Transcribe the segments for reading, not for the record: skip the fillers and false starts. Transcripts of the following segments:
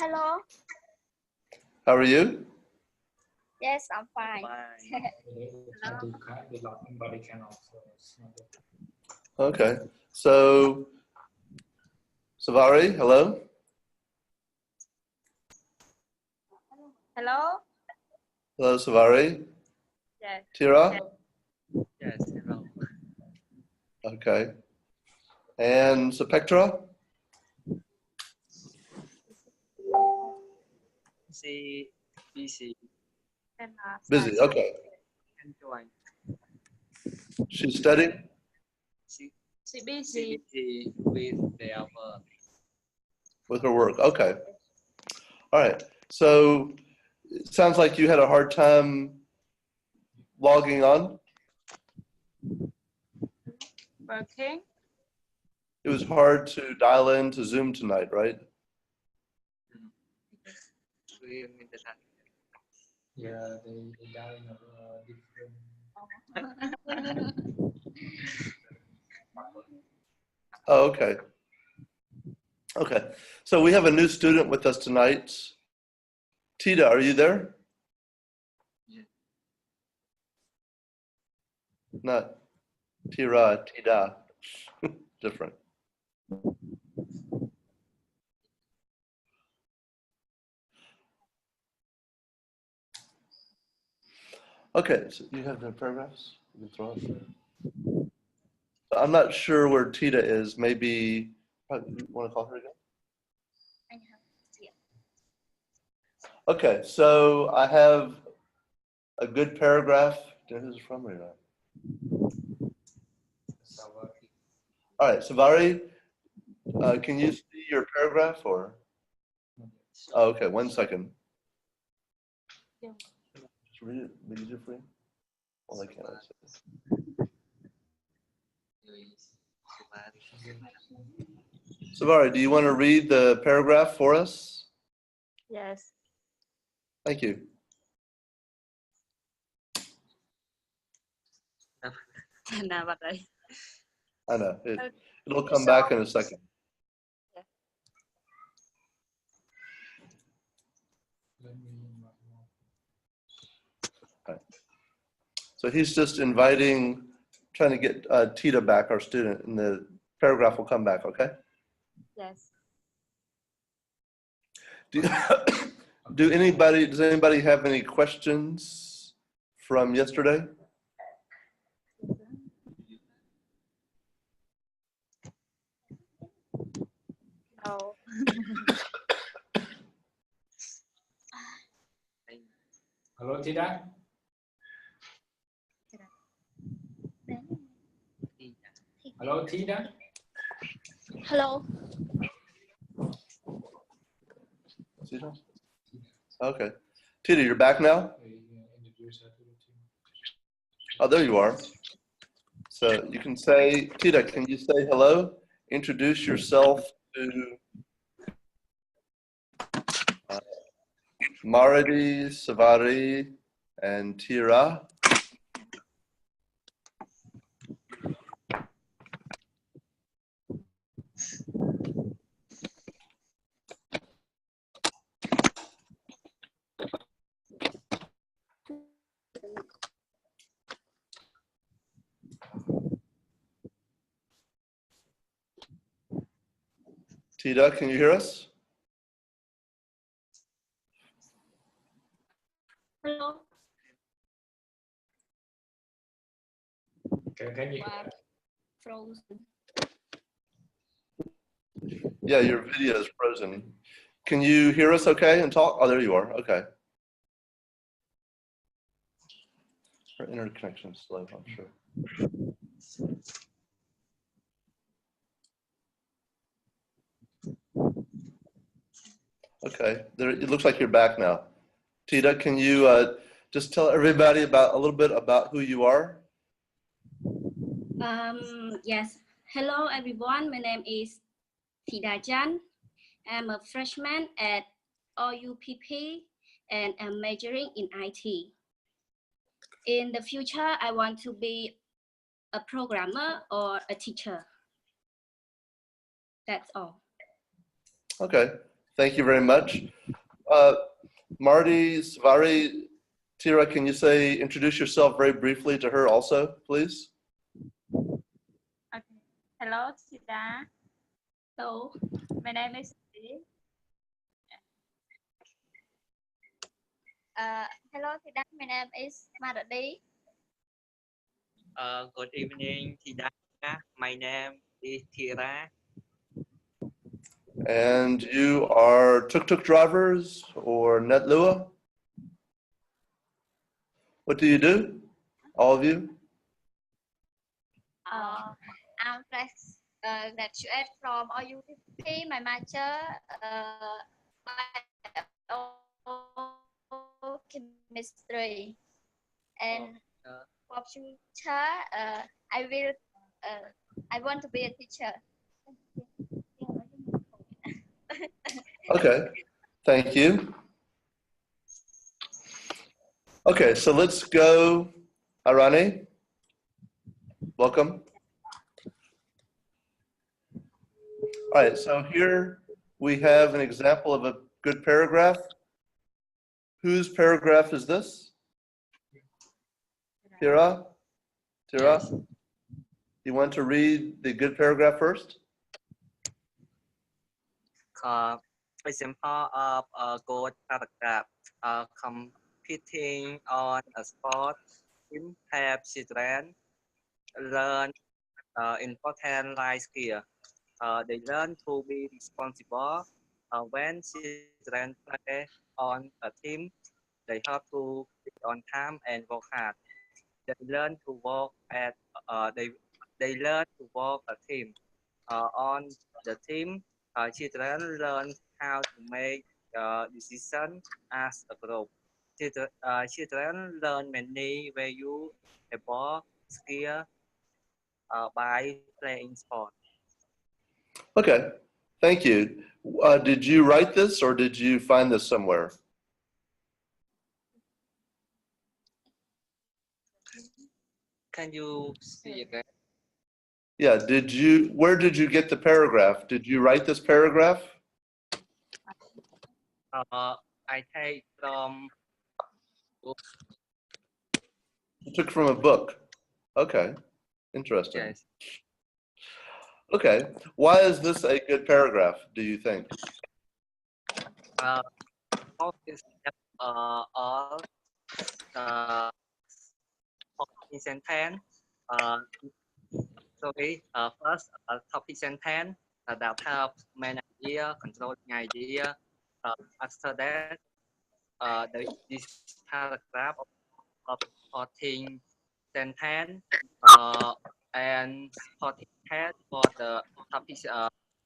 Hello. How are you? Yes, I'm fine. Okay. So, Savari, hello. Hello. Hello, Savari. Yes. Tira. Yes, hello. Okay. And Sapectra. She busy And Busy. Okay. and join. She's studying. She busy. busy with their work. With her work. Okay. All right. So it sounds like you had a hard time logging on. Working. It was hard to dial into Zoom tonight, right? We meet the time. Yeah, they die in a different. Oh, okay. Okay. So we have a new student with us tonight. Tita, are you there? Yeah. Not Tira, Tida. Different. Okay, so you have the paragraphs? You can throw it. I'm not sure where Tita is. Maybe, you want to call her again? Okay, so I have a good paragraph. Do you know who's from or not? All right, Savari, can you see your paragraph or? Oh, okay, 1 second. Just read it, make it easier for you. Well, I can't. Savari, do you want to read the paragraph for us? Yes. Thank you. Nah, bác ơi. I know. It'll come back in a second. Yeah. Right. So he's just inviting, trying to get Tita back, our student, and the paragraph will come back, okay? Yes. Does anybody have any questions from yesterday? No. Hello, Tida. Hello, Tida. Hello. Tita? Okay. Tita, you're back now? Oh, there you are. So you can say, Tita, can you say hello? Introduce yourself to Maradi, Savari, and Tira. Tita, can you hear us? Hello. Can you? Frozen. Yeah, your video is frozen. Can you hear us okay and talk? Oh, there you are. Okay. Our internet connection is slow, I'm sure. Okay, there, it looks like you're back now. Tita, can you just tell everybody about a little bit about who you are? Yes. Hello, everyone. My name is Tida Jan. I'm a freshman at OUPP and I'm majoring in IT. In the future, I want to be a programmer or a teacher. That's all. Okay, Thank you very much. Marty, Savari, Tira, can you introduce yourself very briefly to her also, please? Okay. Hello, Sida. Hello. My name is Sidi. Hello, Sida. My name is Maradi. Good evening, Tida. My name is Tira. And you are tuk-tuk drivers or netlua? What do you do, all of you? I'm fresh graduate from OUPP. My major biochemistry, and for future I want to be a teacher. Okay, thank you. Okay, so let's go. Arani, welcome. All right, so here we have an example of a good paragraph. Whose paragraph is this? Tira? Tira? Yes. You want to read the good paragraph first? Example of a good paragraph. Competing on a sport team help children learn important life skills. They learn to be responsible. When children play on a team, they have to be on time and work hard. They learn to work at they learn to work a team. On the team, children learn how to make decisions as a group. Children learn many valuable skills by playing sport. Okay, thank you. Did you write this or did you find this somewhere? Can you see again? Yeah, where did you get the paragraph? Did you write this paragraph? I take from You took from a book. Okay, interesting. yes. Okay, why is this a good paragraph, do you think? All is all uh, in sentence. Uh, first topic sentence that helps main idea, controlling idea. After that, this paragraph of supporting sentence and supporting text for the topic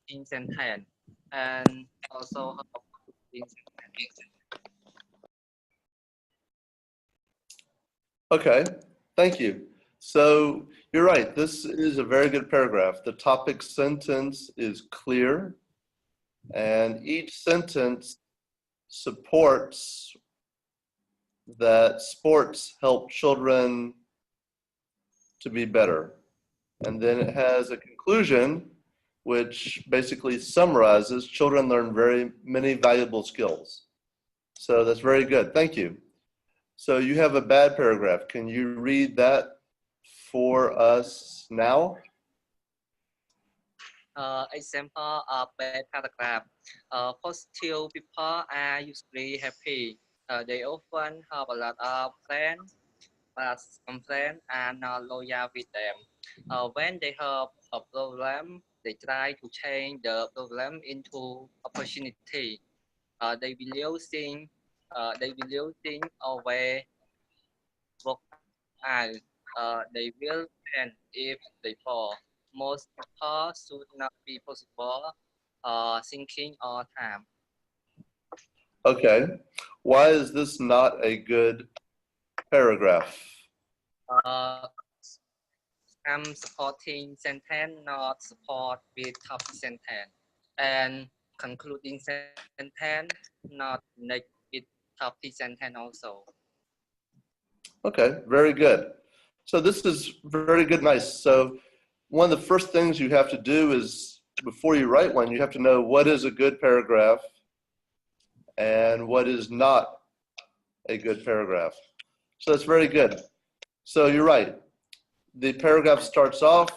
in sentence, and also in sentence. Okay, thank you. So you're right, this is a very good paragraph. The topic sentence is clear and each sentence supports that sports help children to be better. And then it has a conclusion which basically summarizes children learn very many valuable skills. So that's very good, thank you. So you have a bad paragraph. Can you read that for us now? Example of bad paragraph. Positive people are usually happy. They often have a lot of friends, but some friends are not loyal with them. When they have a problem, they try to change the problem into opportunity. They will using always work out. They will end if they fall. Most people should not be possible thinking all time. Okay, why is this not a good paragraph? I'm supporting sentence, not support with topic sentence, and concluding sentence, not connect with topic sentence also. Okay, very good. So this is very good, nice. So one of the first things you have to do is, before you write one, you have to know what is a good paragraph and what is not a good paragraph. So that's very good. So you're right. The paragraph starts off,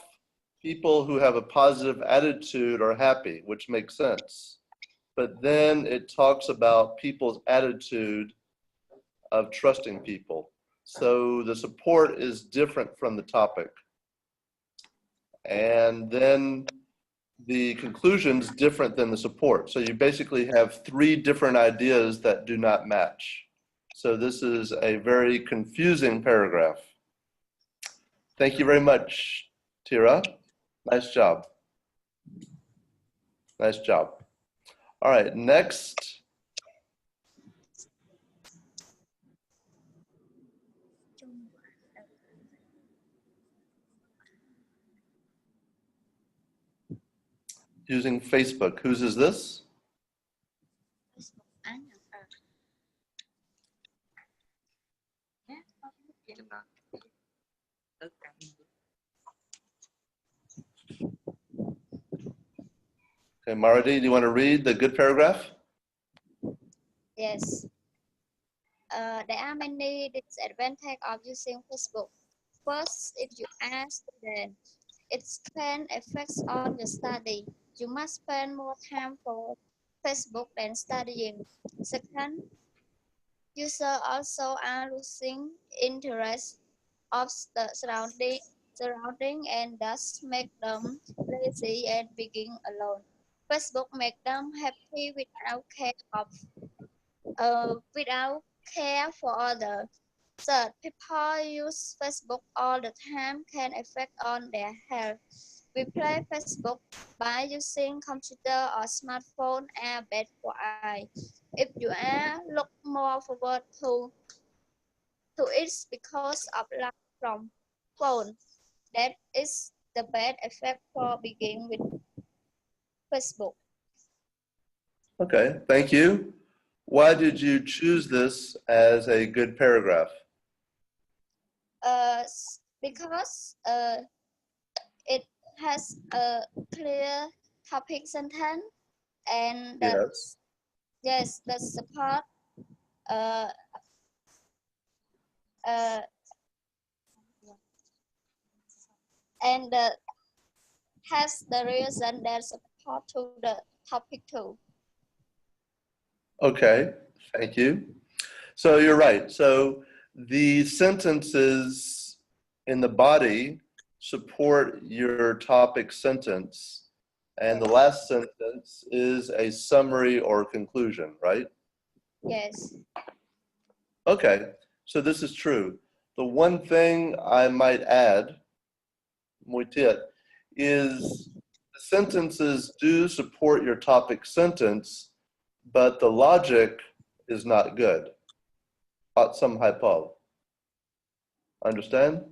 people who have a positive attitude are happy, which makes sense. But then it talks about people's attitude of trusting people. So the support is different from the topic. And then the conclusion's different than the support. So you basically have three different ideas that do not match. So this is a very confusing paragraph. Thank you very much, Tira. Nice job. Nice job. All right, next. Using Facebook. Whose is this? Okay, Maradi, do you want to read the good paragraph? Yes. There are many disadvantages of using Facebook. First, if you are a student, it can affect on your study. You must spend more time for Facebook than studying. Second, users also are losing interest of the surrounding and thus make them lazy and being alone. Facebook make them happy without care for others. Third, people use Facebook all the time can affect on their health. We play Facebook by using computer or smartphone are bad for eye. If you are look more forward to it because of lack from phone, that is the bad effect for beginning with Facebook. Okay, thank you. Why did you choose this as a good paragraph? Because it has a clear topic sentence and Yes. the support uh, and has the reason that support to the topic too. Okay, thank you. So you're right. So the sentences in the body support your topic sentence, and the last sentence is a summary or conclusion, right? Yes. Okay, so this is true. The one thing I might add, Moitit, is the sentences do support your topic sentence, but the logic is not good. At some hypo. Understand?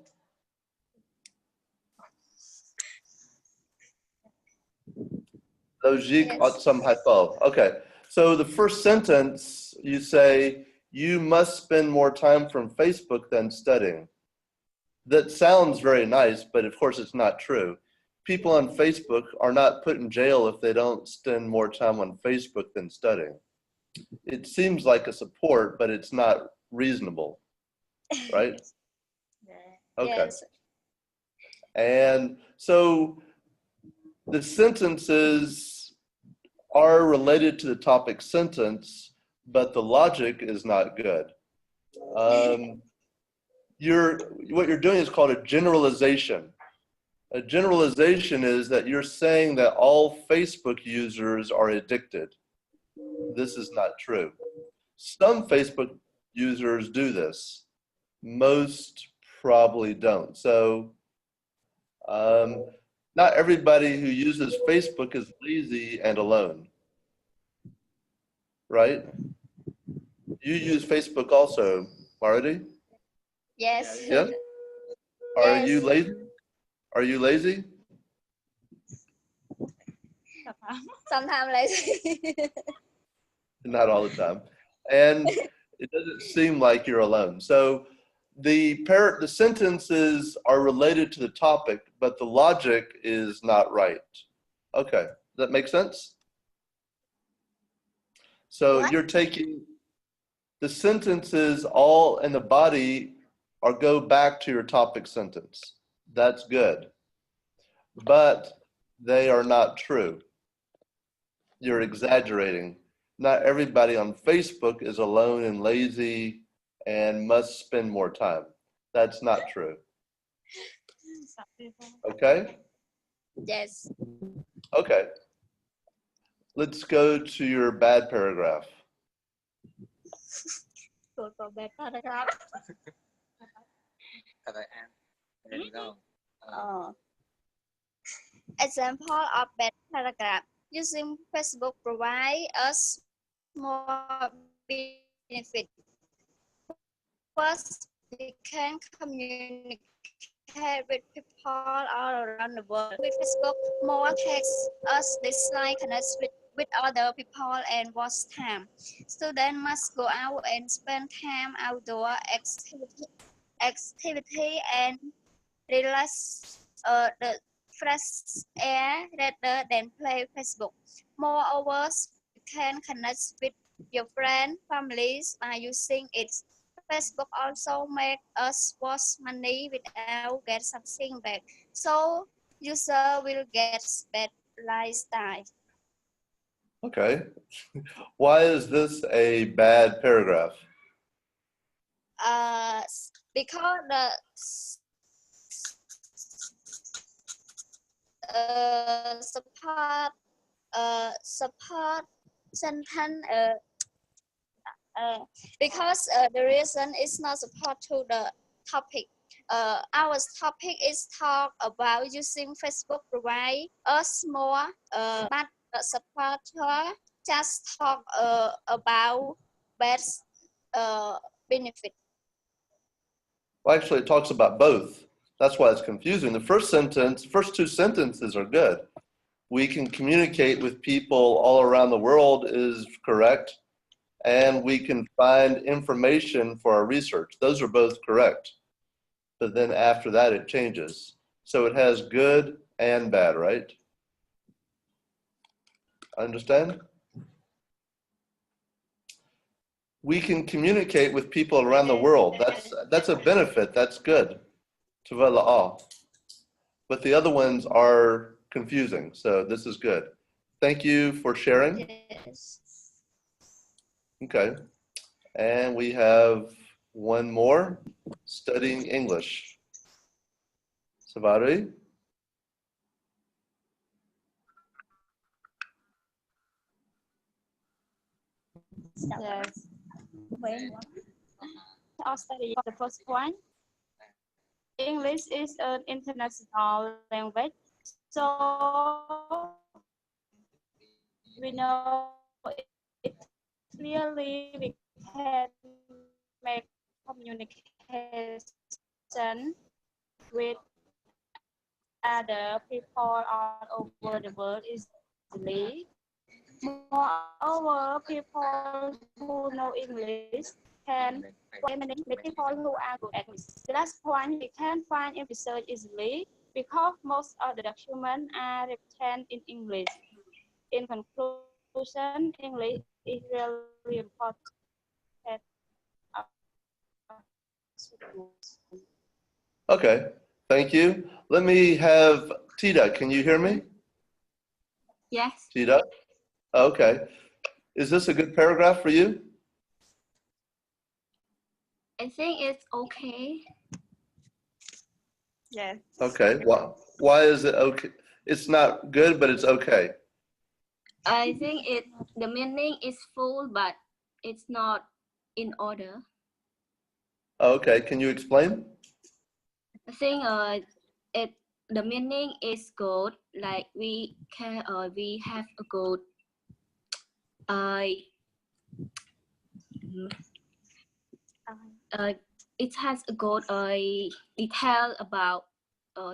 Logique Yes. at some hypo. Okay, so the first sentence, you say, you must spend more time from Facebook than studying. That sounds very nice, but of course it's not true. People on Facebook are not put in jail if they don't spend more time on Facebook than studying. It seems like a support, but it's not reasonable, right? Okay. Yes. And so the sentences are related to the topic sentence, but the logic is not good. What you're doing is called a generalization. A generalization is that you're saying that all Facebook users are addicted. This is not true. Some Facebook users do this. Most probably don't. So not everybody who uses Facebook is lazy and alone, right? You use Facebook also, Marty? Yes. Yeah? Are Yes. you lazy? Are you lazy? Sometimes lazy. Not all the time. And it doesn't seem like you're alone. So the sentences are related to the topic, but the logic is not right. Okay, does that make sense? So What? you're taking the sentences all in the body or go back to your topic sentence. That's good. But they are not true. You're exaggerating. Not everybody on Facebook is alone and lazy and must spend more time. That's not true. Okay? Yes. Okay. Let's go to your bad paragraph. Cô có bad paragraph. There you go. Example of bad paragraph. Using Facebook provide us more benefit. First, we can communicate with people all around the world. With Facebook, more text us dislike connect with other people and watch time. Students must go out and spend time outdoor activity and relax the fresh air rather than play Facebook. Moreover, you can connect with your friends, families by using it. Facebook also make us waste money without get something back. So user will get bad lifestyle. Okay. Why is this a bad paragraph? Because the support sentence because the reason is not support to the topic. Our topic is talk about using Facebook provide us more, but the supporter just talk about best benefit. Well, actually, it talks about both. That's why it's confusing. The first two sentences are good. We can communicate with people all around the world is correct, and we can find information for our research. Those are both correct. But then after that, it changes. So it has good and bad, right? Understand? We can communicate with people around the world. That's a benefit. That's good. But the other ones are confusing. So this is good. Thank you for sharing. Yes. Okay. And we have one more, studying English. Savari? Yes. I'll study the first one. English is an international language, so we know it clearly. We can make communication with other people all over the world easily. Moreover, people who know English can with people who are good at English. The last point, we can find in research easily because most of the documents are written in English. In conclusion, English is really important. Okay, thank you. Let me have Tita. Can you hear me? Yes. Tita? Okay. Is this a good paragraph for you? I think it's okay. Yes. Okay. Why is it okay? It's not good, but it's okay. I think the meaning is full, but it's not in order. Okay. Can you explain? I think the meaning is good. Like we have a good it has a good detail about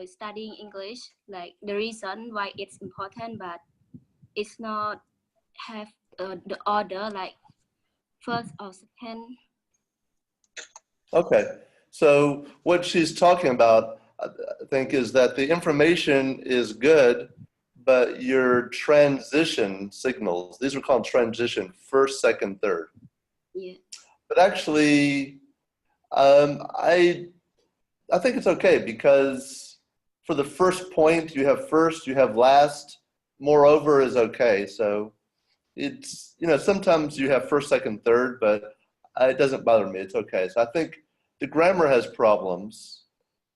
studying English, like the reason why it's important, but it's not have the order like first or second. Okay. So what she's talking about, I think, is that the information is good, but your transition signals, these are called transition, first, second, third. Yeah. But actually, I think it's okay because for the first point, you have first, you have last, moreover is okay. So it's, you know, sometimes you have first, second, third, but it doesn't bother me. It's okay. So I think the grammar has problems.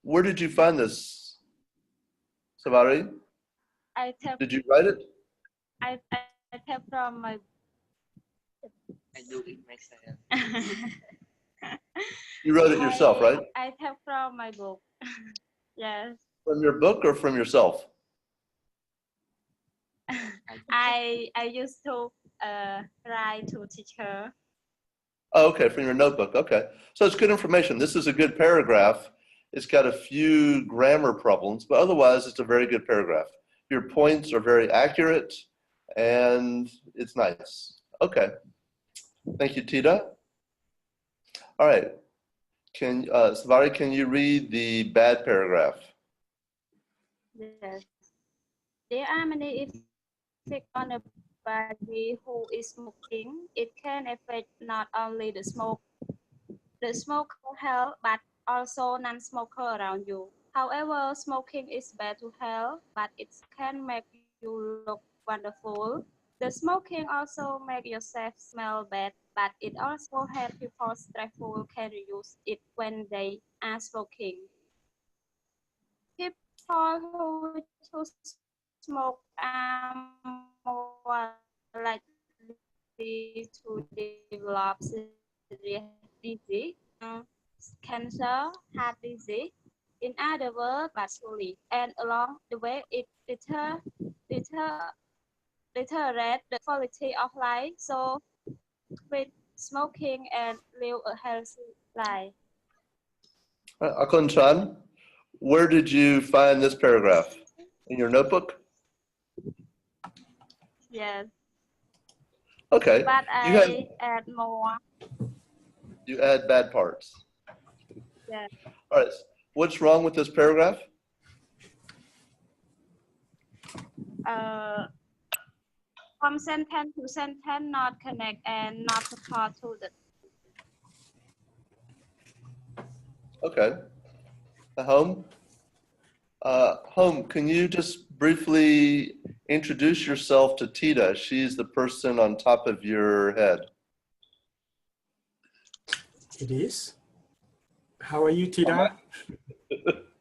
Where did you find this, Savari? I take Did you write it? I take from my I do it myself. You wrote it yourself, right? I take from my book. Yes. From your book or from yourself? I used to write to teacher. Oh, okay, from your notebook. Okay. So it's good information. This is a good paragraph. It's got a few grammar problems, but otherwise it's a very good paragraph. Your points are very accurate and it's nice. Okay. Thank you, Tita. All right. Savari, can you read the bad paragraph? Yes. There are many effects on the body who is smoking. It can affect not only the smoker health, but also non-smoker around you. However, smoking is bad to health, but it can make you look wonderful. The smoking also make yourself smell bad, but it also helps people stressful can use it when they are smoking. People who choose smoke are more likely to develop serious disease, cancer, heart disease. In other words, but slowly. And along the way, it deteriorate the quality of life. So quit smoking and live a healthy life. Akon-chan, where did you find this paragraph? In your notebook? Yes. Okay. But I add more. You add bad parts. Yes. All right. What's wrong with this paragraph? From sentence to sentence, not connect and not support to the. Okay. Home? Home, can you just briefly introduce yourself to Tita? She's the person on top of your head. It is. How are you, Tita?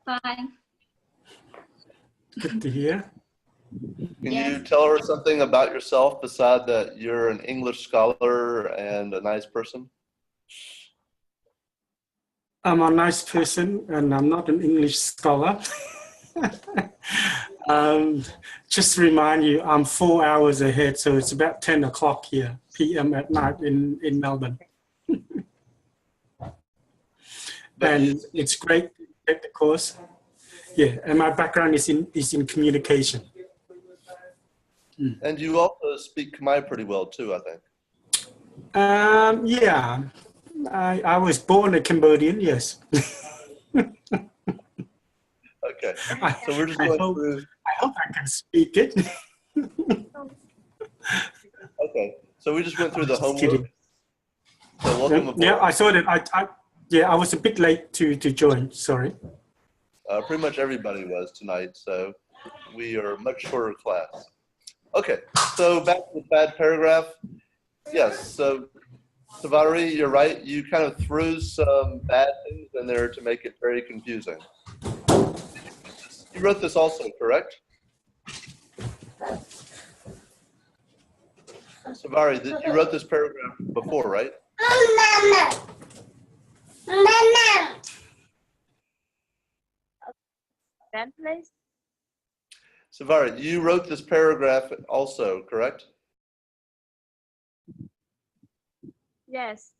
Fine. Good to hear. Can Yes. you tell her something about yourself beside that you're an English scholar and a nice person? I'm a nice person and I'm not an English scholar. Just to remind you, I'm 4 hours ahead, so it's about 10 o'clock here, PM at night in Melbourne. And it's great to take the course. Yeah, and my background is in communication. And you also speak Khmer pretty well too, I think. Yeah, I was born a Cambodian, yes. Okay, so we're just going through. I hope I can speak it. Okay, so we just went through the homework. Kidding. So welcome aboard. Yeah, I saw that. I was a bit late to join. Sorry. Pretty much everybody was tonight, so we are a much shorter class. Okay, so back to the bad paragraph. Yes, so Savari, you're right. You kind of threw some bad things in there to make it very confusing. You wrote this also, correct? Savari, you wrote this paragraph before, right? Then please. Savari, you wrote this paragraph also, correct? Yes.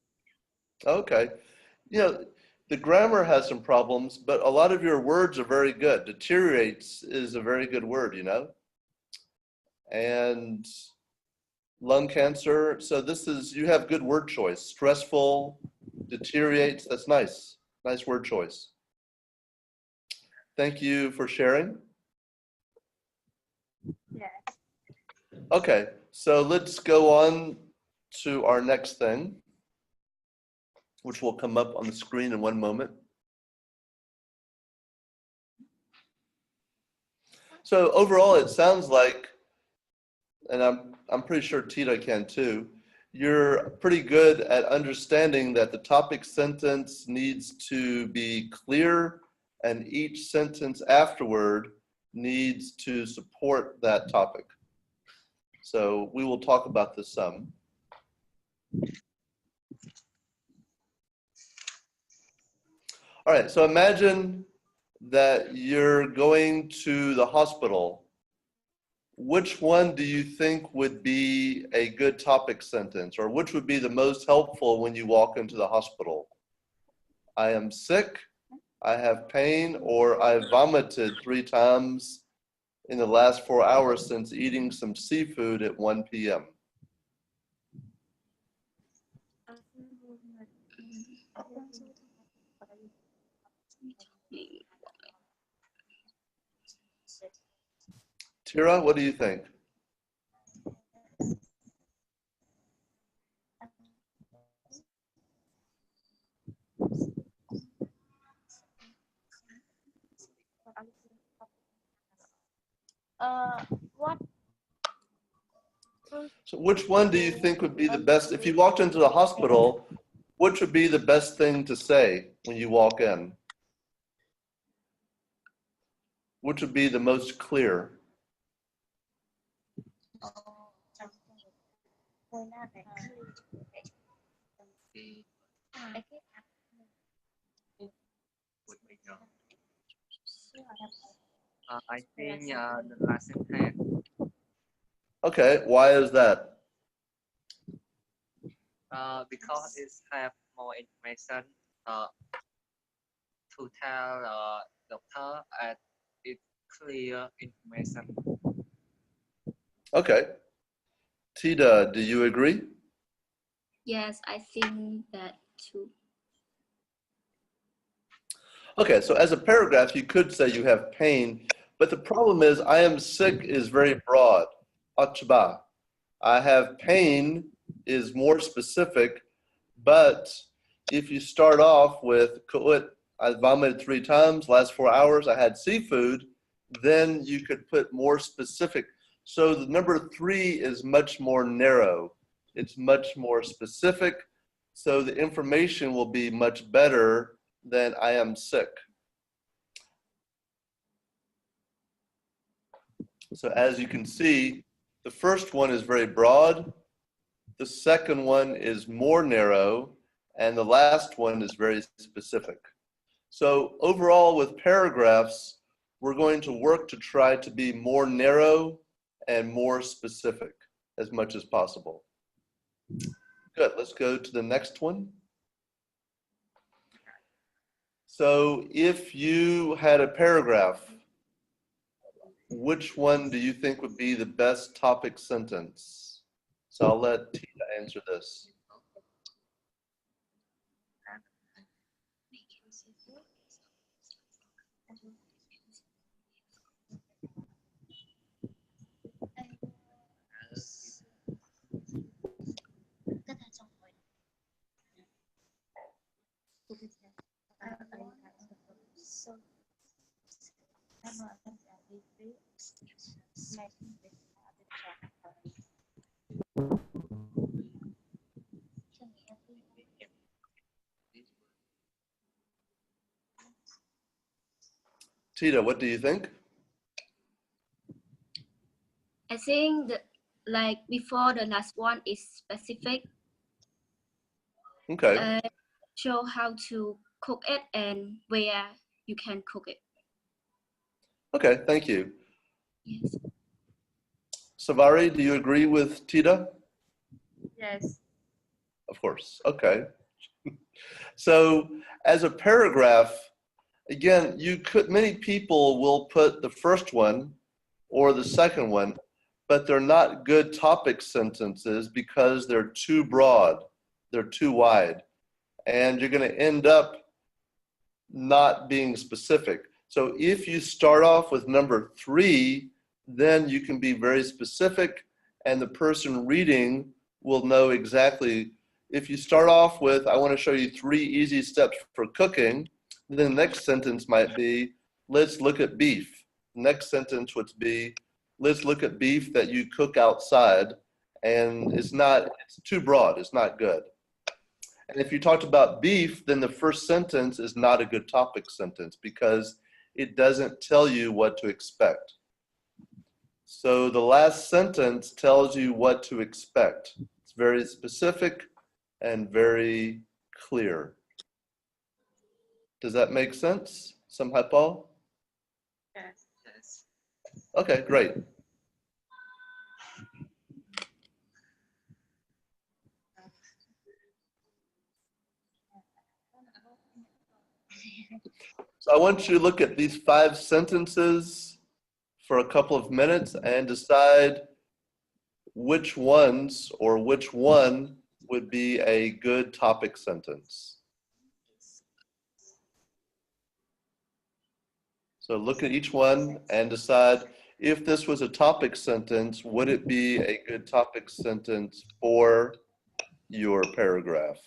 Okay. You know, the grammar has some problems, but a lot of your words are very good. Deteriorates is a very good word, you know? And lung cancer. So this is, you have good word choice. Stressful, deteriorates, that's nice. Nice word choice. Thank you for sharing. Yes. Okay, so let's go on to our next thing, which will come up on the screen in one moment. So overall, it sounds like, and I'm pretty sure Tita can too, you're pretty good at understanding that the topic sentence needs to be clear and each sentence afterward needs to support that topic. So we will talk about this some. All right, so imagine that you're going to the hospital. Which one do you think would be a good topic sentence, or which would be the most helpful when you walk into the hospital? I am sick, I have pain, or I vomited 3 times in the last 4 hours since eating some seafood at 1 p.m. Tira, what do you think? What? So which one do you think would be the best? If you walked into the hospital, which would be the best thing to say when you walk in? Which would be the most clear? I think the last sentence. Okay, why is that? Because it have more information to tell doctor and it's clear information. Okay. Tida, do you agree? Yes, I think that too. Okay, so as a paragraph, you could say you have pain, but the problem is I am sick is very broad. Achba. I have pain is more specific, but if you start off with ku'ut, I vomited 3 times, last 4 hours, I had seafood, then you could put more specific. So the number 3 is much more narrow. It's much more specific. So the information will be much better than I am sick. So as you can see, the first one is very broad. The second one is more narrow. And the last one is very specific. So overall with paragraphs, we're going to work to try to be more narrow and more specific as much as possible. Good, let's go to the next one. So if you had a paragraph, which one do you think would be the best topic sentence? So I'll let Tina answer this. Tita, what do you think? I think that like before the last one is specific. Okay. Show how to cook it and where you can cook it. Okay, thank you. Yes. Savari, do you agree with Tita? Yes. Of course. Okay. So as a paragraph, again, many people will put the first one or the second one, but they're not good topic sentences because they're too broad, they're too wide, and you're going to end up not being specific. So if you start off with number 3, then you can be very specific and the person reading will know exactly. If you start off with, I want to show you 3 easy steps for cooking, then the next sentence might be, let's look at beef. Next sentence would be, let's look at beef that you cook outside. And it's too broad, it's not good. And if you talked about beef, then the first sentence is not a good topic sentence because it doesn't tell you what to expect. So the last sentence tells you what to expect. It's very specific and very clear. Does that make sense? Somehow, Paul? Yes. Yes. Okay, great. So I want you to look at these 5 sentences for a couple of minutes and decide which ones or which one would be a good topic sentence. So look at each one and decide if this was a topic sentence, would it be a good topic sentence for your paragraph?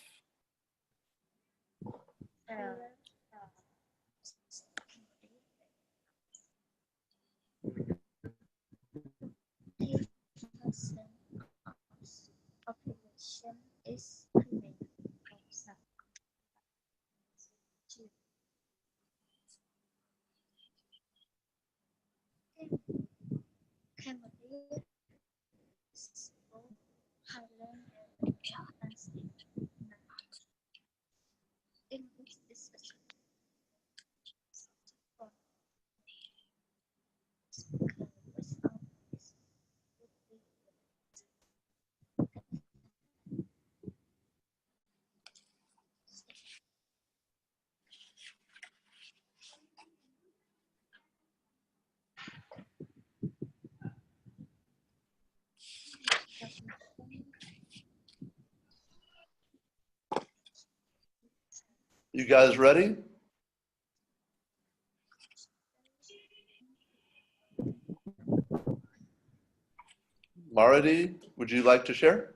Population is cleaning outside. Cambodia, Thailand, and English is a You guys ready? Maradi, would you like to share?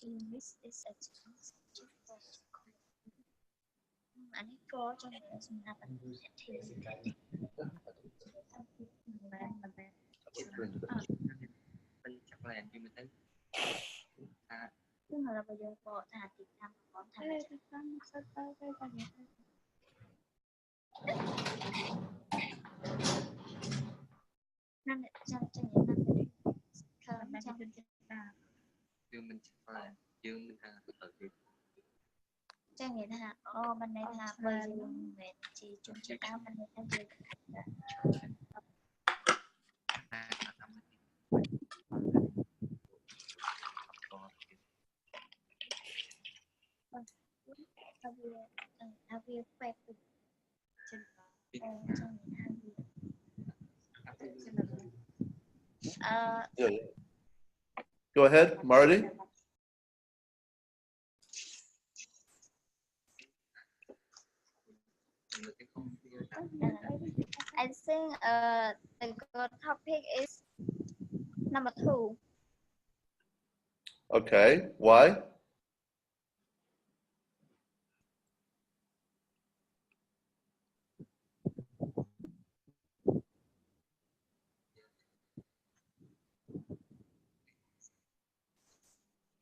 English is a anh ấy có trong cái sinh ra bản thì tức là bây giờ có thà thì tham có thà thì tham sao tới cái con này năm này trong những năm này khởi trong dương mình ở trang nghĩa là bên này là về về chỉ chúng chỉ áo bên này là về Go ahead, Marty. I think the good topic is number 2. Okay, why?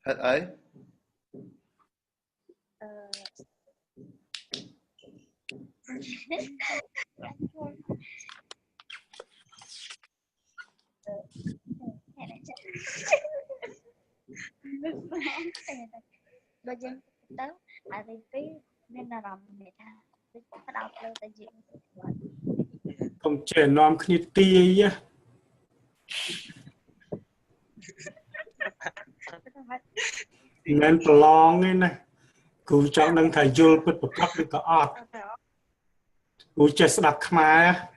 I? Bây giờ tới à thì tí nên là làm người ta bắt đầu lên tại diện Không trẻ nom khní ti á. Nên prolong ấy nè. Cú chọn nâng thầy dùl bật bật bật được có ọt. Cú chết đạp khmai á.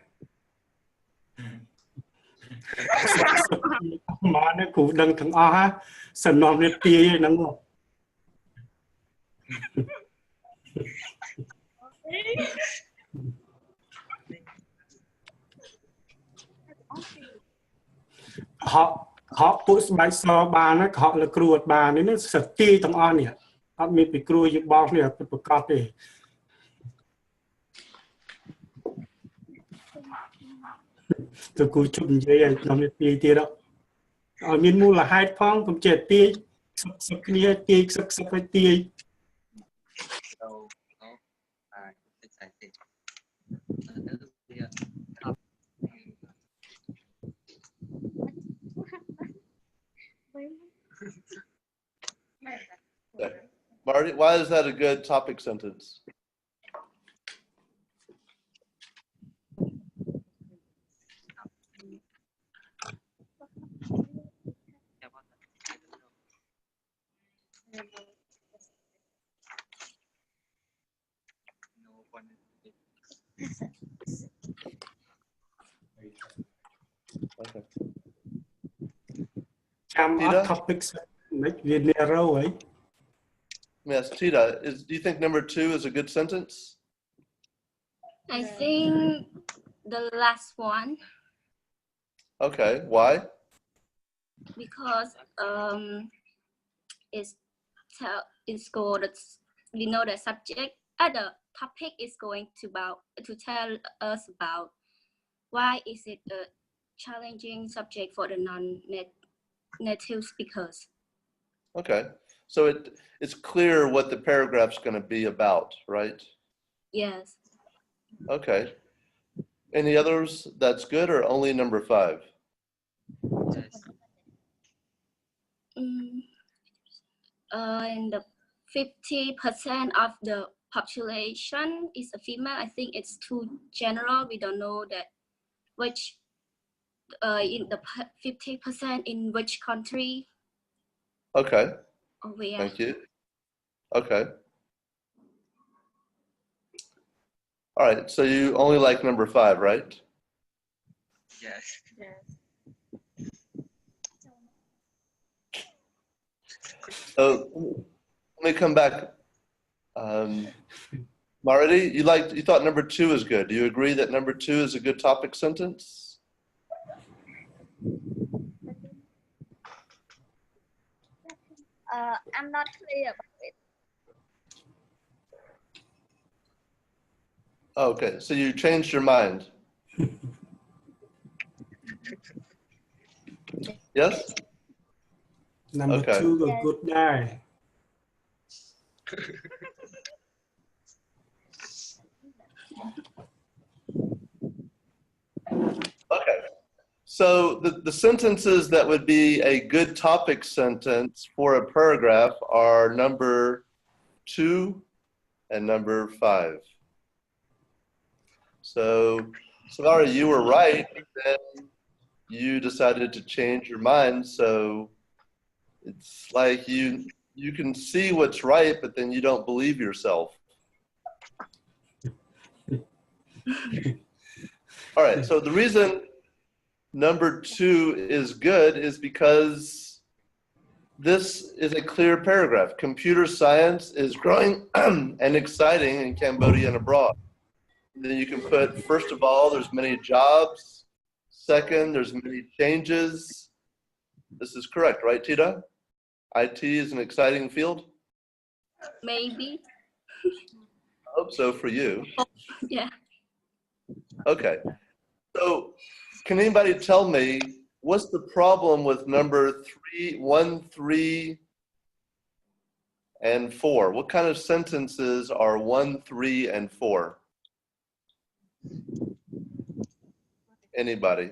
mà nó cũng đừng thằng o ha sân nom lên tia nó ngộ họ push bài so ba nó họ là cruột ba nên nó sật tia thằng o nè họ mình bị cruột giúp bao nè bị bật cọp đi tôi cúi chụp vậy nom lên tia đó ở miền mu là hai phong cũng chết tia sập kia tia sập cái tia đâu nó excited Marty, why is that a good topic sentence? Okay. Tita? Topics make the narrow way. Yes, Tita, do you think number 2 is a good sentence? I think the last one. Okay, why? Because it's called, we know the subject, the topic is going to tell us about why is it a challenging subject for the non-native speakers. Okay, so it's clear what the paragraph's going to be about, right? Yes. Okay. Any others that's good, or only number 5? And the 50% of the population is a female. I think it's too general. We don't know that which in the 50% in which country. Okay. Or where. Thank you. Okay. All right, so you only like number 5, right? Yes. So let me come back. Marty, you thought number 2 is good. Do you agree that number 2 is a good topic sentence? I'm not clear about it. Okay, so you changed your mind. Yes? Number 2 a good guy. Okay, so the sentences that would be a good topic sentence for a paragraph are number 2 and number 5. So, Savara, you were right, then you decided to change your mind. So it's like you can see what's right, but then you don't believe yourself. All right, so the reason number 2 is good is because this is a clear paragraph. Computer science is growing and exciting in Cambodia and abroad. Then you can put, first of all, there's many jobs. Second, there's many changes. This is correct, right, Tita? IT is an exciting field? Maybe. I hope so for you. Yeah. Okay. So can anybody tell me what's the problem with number 1, 3, and 4? What kind of sentences are 1, 3, and 4? Anybody?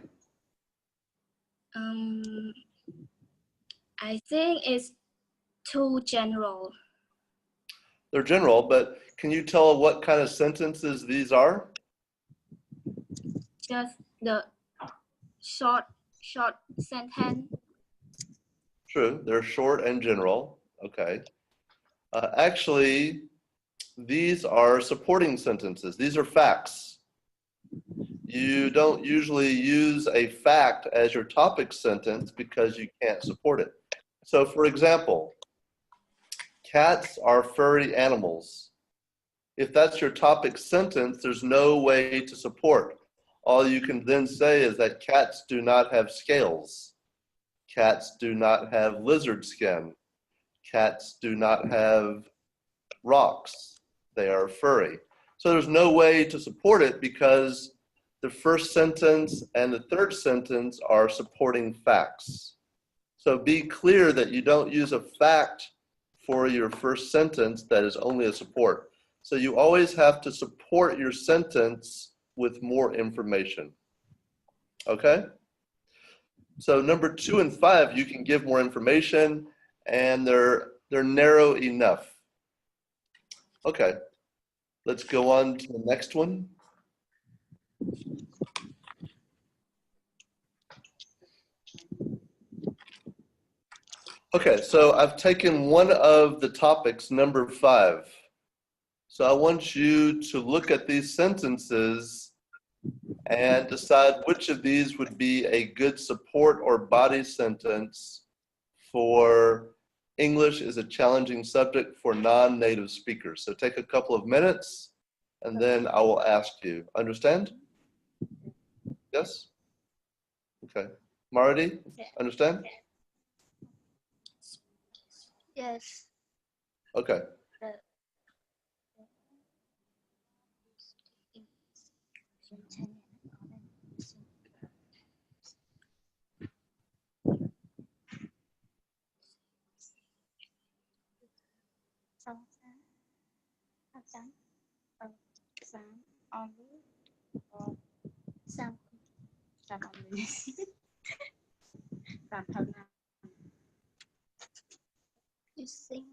I think it's too general. They're general, but can you tell what kind of sentences these are? Just the short sentence. True, they're short and general. Okay. Actually, these are supporting sentences. These are facts. you don't usually use a fact as your topic sentence because you can't support it. So for example, cats are furry animals. If that's your topic sentence, there's no way to support. All you can then say is that cats do not have scales. Cats do not have lizard skin. Cats do not have rocks. They are furry. So there's no way to support it because the first sentence and the third sentence are supporting facts. So be clear that you don't use a fact for your first sentence that is only a support. So you always have to support your sentence with more information. Okay? So number 2 and 5, you can give more information and they're narrow enough. Okay, let's go on to the next one. Okay, so I've taken one of the topics, number 5. So I want you to look at these sentences and decide which of these would be a good support or body sentence for English is a challenging subject for non-native speakers. So take a couple of minutes and then I will ask you. Understand? Yes? Okay. Maradi, understand? Yes. Okay. You think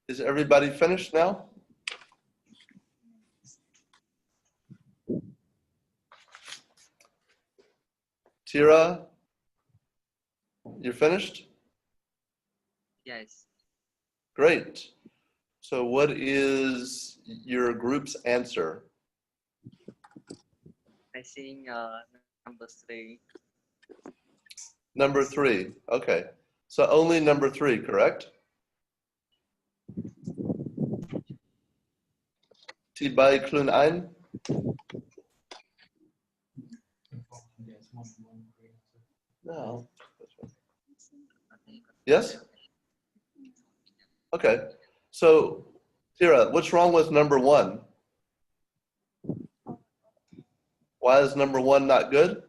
Is everybody finished now? Tira, you're finished? Yes. Great. So what is your group's answer? I think number 3. Number 3. Okay. So only number 3, correct? Tibay Klun ein? No. Yes? Okay. So, Tira, what's wrong with number 1? Why is number 1 not good?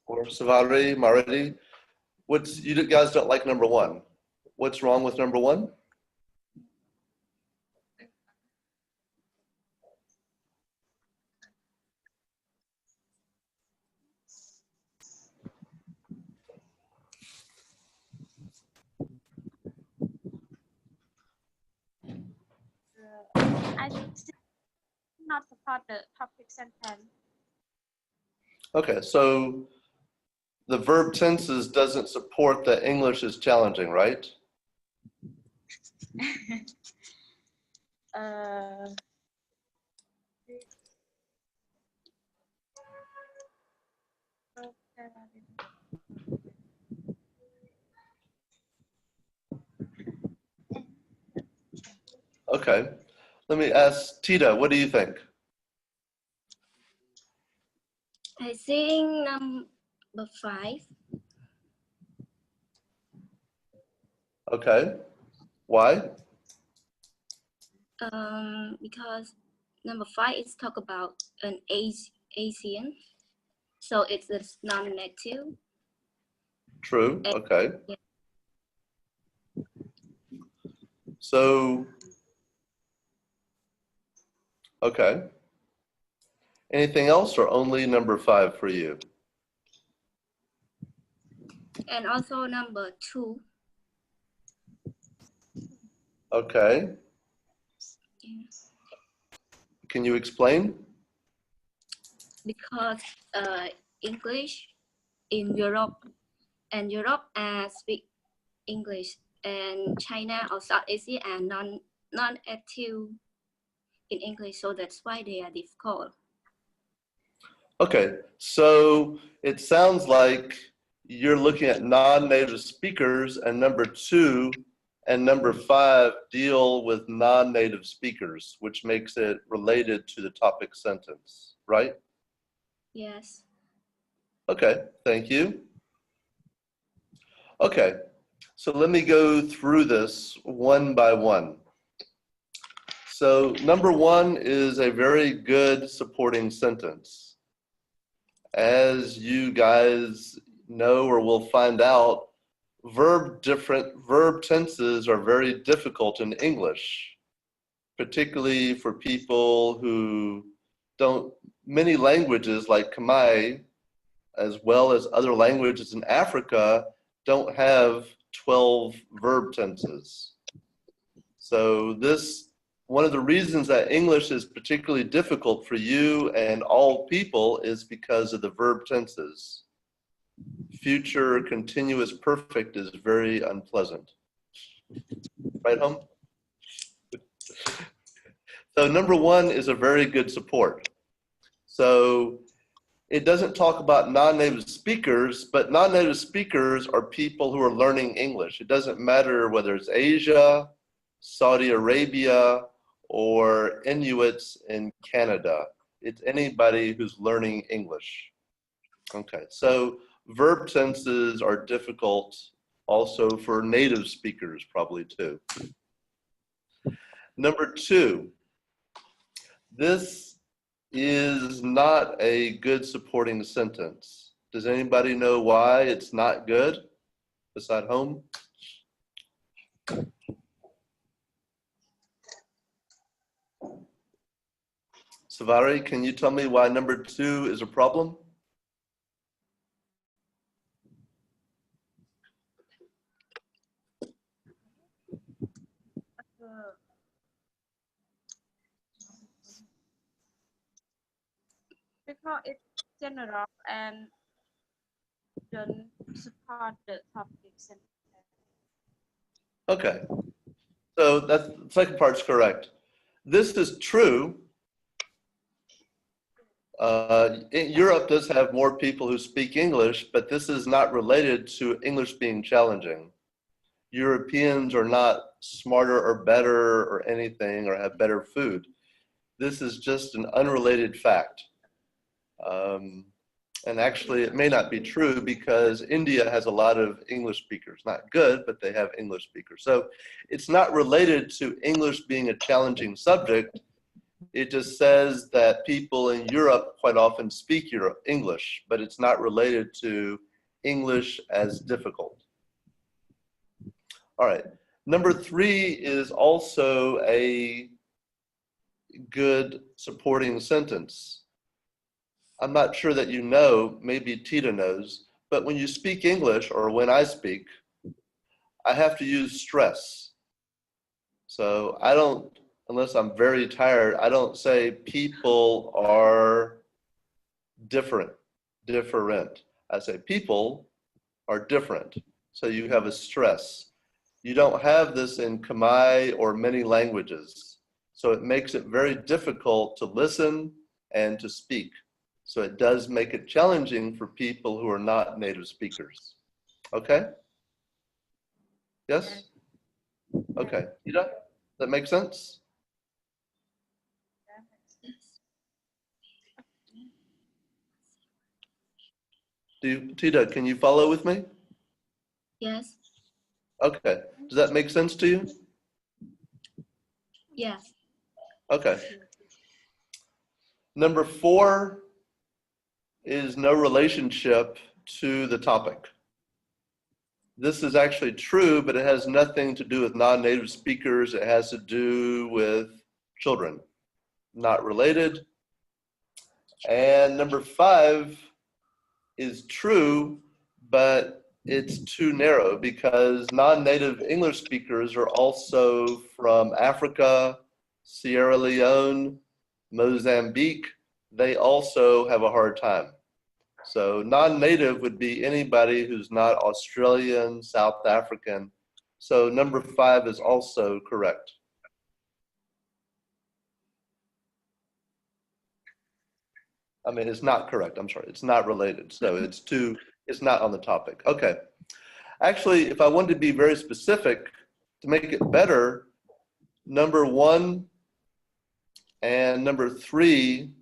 Or Savari, Maradi, you guys don't like number 1. What's wrong with number 1? I still not support the topic sentence. Okay, so the verb tenses doesn't support that English is challenging, right? Okay. Let me ask Tita, what do you think? I think number 5. Okay. Why? Because number 5 is talk about an Asian, so it's a non-native. True. Okay. Yeah. So, okay. Anything else or only number 5 for you? And also number 2. Okay. Yeah. Can you explain? Because English in Europe, and Europe speak English, and China or South Asia are non-active in English, so that's why they are difficult. Okay, so it sounds like you're looking at non-native speakers, and number 2 and number 5 deal with non-native speakers, which makes it related to the topic sentence, right? Yes. Okay, thank you. Okay, so let me go through this one by one. So number 1 is a very good supporting sentence. As you guys know or will find out, verb tenses are very difficult in English, particularly for people who don't, many languages like Khmer, as well as other languages in Africa, don't have 12 verb tenses. So one of the reasons that English is particularly difficult for you and all people is because of the verb tenses. Future continuous perfect is very unpleasant. Right, home? So number 1 is a very good support. So it doesn't talk about non-native speakers, but non-native speakers are people who are learning English. It doesn't matter whether it's Asia, Saudi Arabia, or Inuits in Canada. It's anybody who's learning English. Okay, so verb tenses are difficult also for native speakers probably too. Number 2, this is not a good supporting sentence. Does anybody know why it's not good beside home? Savari, can you tell me why number 2 is a problem? Because it's general and don't support the topic sentence. Okay, so that's, the second part's correct. This is true. Europe does have more people who speak English, but this is not related to English being challenging. Europeans are not smarter or better or anything or have better food. This is just an unrelated fact. And actually it may not be true because India has a lot of English speakers. Not good, but they have English speakers. So it's not related to English being a challenging subject. It just says that people in Europe quite often speak English, but it's not related to English as difficult. All right, number 3 is also a good supporting sentence. I'm not sure that you know, maybe Tita knows, but when you speak English or when I speak, I have to use stress. So I don't, unless I'm very tired, I don't say people are different. I say people are different. So you have a stress. You don't have this in Khmer or many languages. So it makes it very difficult to listen and to speak. So it does make it challenging for people who are not native speakers. Okay? Yes? Okay. Ida, that make sense? Tita, can you follow with me? Yes. Okay. Does that make sense to you? Yes. Okay. Number 4 is no relationship to the topic. This is actually true, but it has nothing to do with non-native speakers. It has to do with children, not related. And number 5 is true, but it's too narrow because non-native English speakers are also from Africa, Sierra Leone, Mozambique. They also have a hard time. So non-native would be anybody who's not Australian, South African. So number 5 is also correct. I mean, it's not correct. I'm sorry. It's not related. So it's not on the topic. Okay. Actually, if I wanted to be very specific to make it better, number 1 and number 3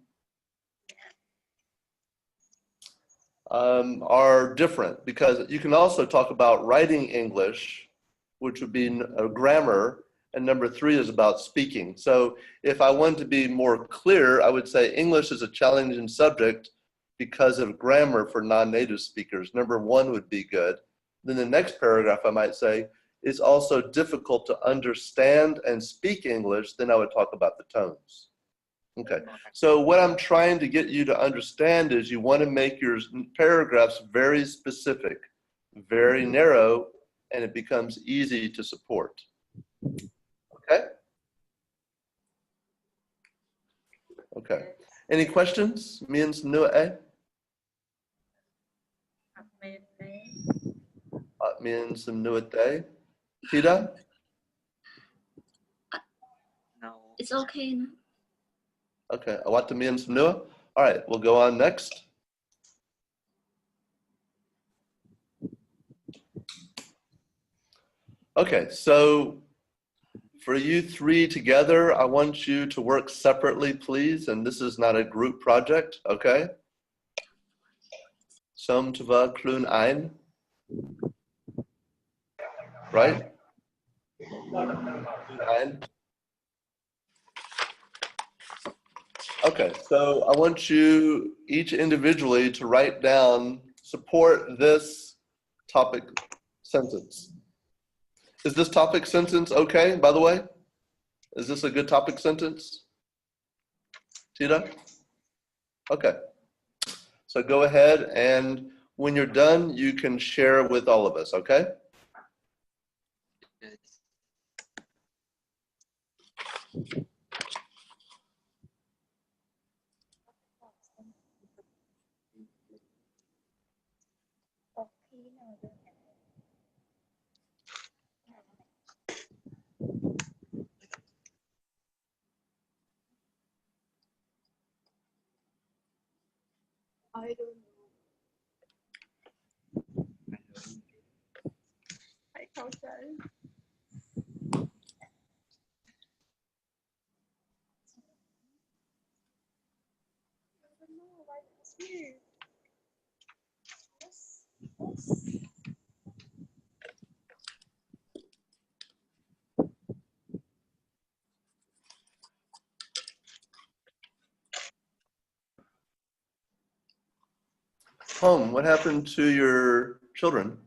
are different because you can also talk about writing English, which would be a grammar, and number 3 is about speaking. So if I want to be more clear, I would say English is a challenging subject because of grammar for non-native speakers. Number 1 would be good. Then the next paragraph I might say, it's also difficult to understand and speak English. Then I would talk about the tones. Okay, so what I'm trying to get you to understand is you want to make your paragraphs very specific, very narrow, and it becomes easy to support. Okay? Okay. Any questions? Means nua? Means nuate? Tida? No. It's okay. No? Okay, awata means nua. All right, we'll go on next. Okay, so for you 3 together, I want you to work separately, please. And this is not a group project, okay? Som twa klun ein. Right? Ein. Okay, so I want you each individually to write down, support this topic sentence. Is this topic sentence okay, by the way? Is this a good topic sentence? Tita? Okay. So go ahead, and when you're done, you can share with all of us, okay? I don't know. Hãyเข้าใจ Home, what happened to your children?